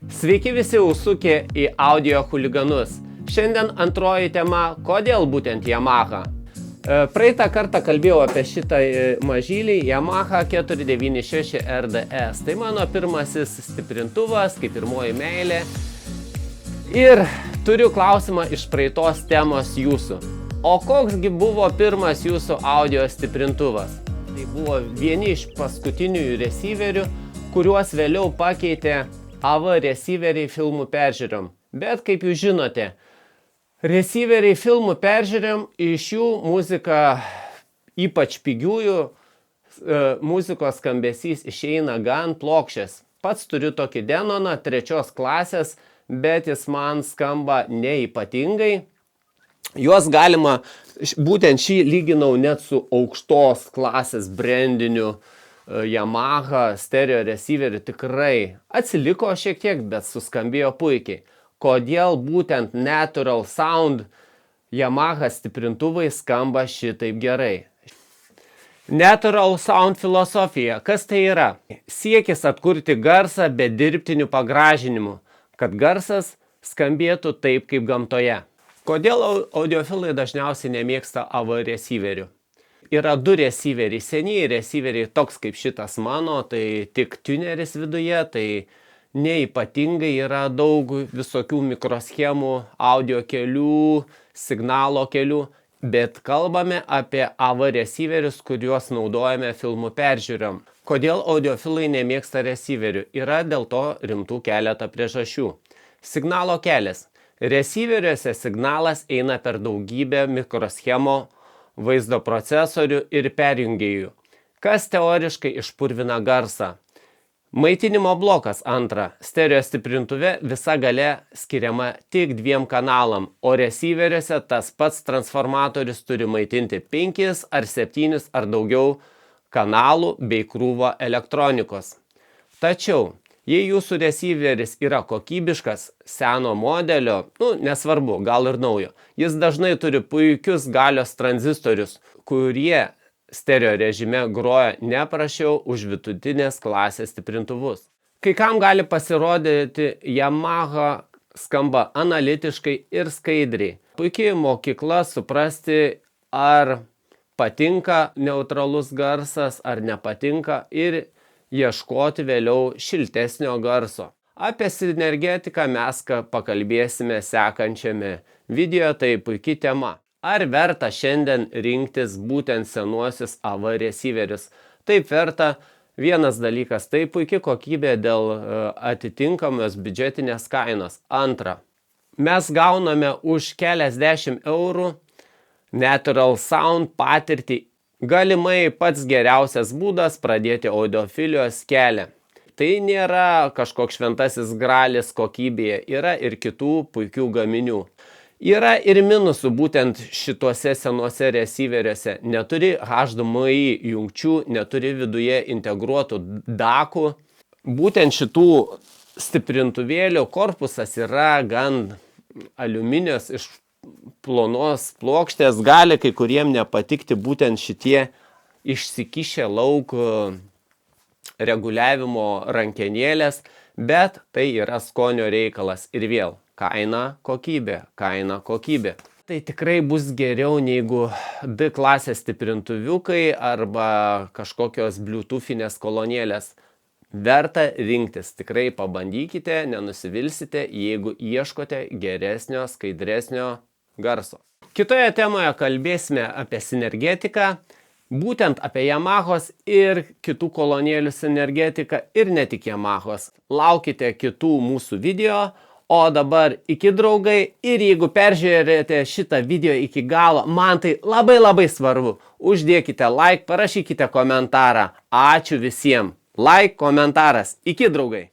Sveiki visi užsukę į audio chuliganus. Šiandien antroji tema, kodėl būtent Yamaha. Praeitą kartą kalbėjau apie šitą mažylį Yamaha 496 RDS. Tai mano pirmasis stiprintuvas, kaip pirmoji meilė. Ir turiu klausimą iš praeitos temos jūsų. O koksgi buvo pirmas jūsų audio stiprintuvas? Tai buvo vieni iš paskutinių receiverių, kuriuos vėliau pakeitė AV receiveriai filmų peržiūrom. Bet kaip jūs žinote, receiveriai filmų peržiūrom, iš jų muzika, ypač pigiųjų, muzikos skambesys išeina gan plokščias. Pats turiu tokį Denoną 3 klasės, bet jis man skamba neypatingai. Juos galima, būtent šį lyginau net su aukštos klasės brandiniu Yamaha stereo receiveriu, tikrai atsiliko šiek tiek, bet suskambėjo puikiai. Kodėl būtent Natural Sound Yamaha stiprintuvai skamba šitaip gerai? Natural Sound filosofija. Kas tai yra? Siekis atkurti garsą be dirbtinių pagražinimų, kad garsas skambėtų taip kaip gamtoje. Kodėl audiofilai dažniausiai nemėgsta AV receiverių? Yra 2 receiveriai, senieji receiveriai, toks kaip šitas mano, tai tik tuneris viduje, tai neypatingai yra daug visokių mikroschemų, audio kelių, signalo kelių, bet kalbame apie AV receiverius, kuriuos naudojame filmų peržiūrom. Kodėl audiofilai nemėgsta receiverių? Yra dėl to rimtų keletą priežasčių. Signalo kelias. Receiveriuose signalas eina per daugybę mikroschemų, vaizdo procesorių ir perjungėjų, kas teoriškai išpurvina garsą. Maitinimo blokas antra. Stereo stiprintuve visa galia skiriama tik 2 kanalam, o receiveriuose tas pats transformatorius turi maitinti 5 ar 7 ar daugiau kanalų bei krūvą elektronikos. Tačiau, jei jūsų receiveris yra kokybiškas, seno modelio, nesvarbu, gal ir naujo, jis dažnai turi puikius galios tranzistorius, kurie stereo režime groja ne prašiau už vidutinės klasės stiprintuvus. Kai kam gali pasirodyti, Yamaha skamba analitiškai ir skaidriai. Puikiai mokykla suprasti, ar patinka neutralus garsas, ar nepatinka, ir ieškoti vėliau šiltesnio garso. Apie sinergetiką mes pakalbėsime sekančiame video, tai puikia tema. Ar verta šiandien rinktis būtent senuosius AV receiverius? Taip verta. Vienas dalykas, tai puikia kokybė dėl atitinkamos biudžetinės kainos. Antra, mes gauname už keliasdešimt eurų Natural Sound patirtį. Galimai pats geriausias būdas pradėti audiofilijos kelią. Tai nėra kažkoks šventasis gralis kokybėje, yra ir kitų puikių gaminių. Yra ir minusų būtent šituose senuose receiveriuose. Neturi HDMI jungčių, neturi viduje integruotų dakų. Būtent šitų stiprintuvėlių korpusas yra gan aliuminijos iš plonos plokštės, gali kai kuriem nepatikti būtent šitie išsikišę lauk reguliavimo rankenėlės, bet tai yra skonio reikalas. Ir vėl, kaina kokybė, kaina kokybė. Tai tikrai bus geriau negu D klasės stiprintuviukai arba kažkokios bluetoothinės kolonėlės. Verta rinktis, tikrai pabandykite, nenusivilsite, jeigu ieškote geresnio, skaidresnio garso. Kitoje temoje kalbėsime apie sinergetiką, būtent apie Yamahos ir kitų kolonėlių sinergetiką ir ne tik Yamahos. Laukite kitų mūsų video, o dabar iki draugai, ir jeigu peržiūrėjote šitą video iki galo, man tai labai svarbu. Uždėkite like, parašykite komentarą. Ačiū visiems. Like, komentaras. Iki draugai.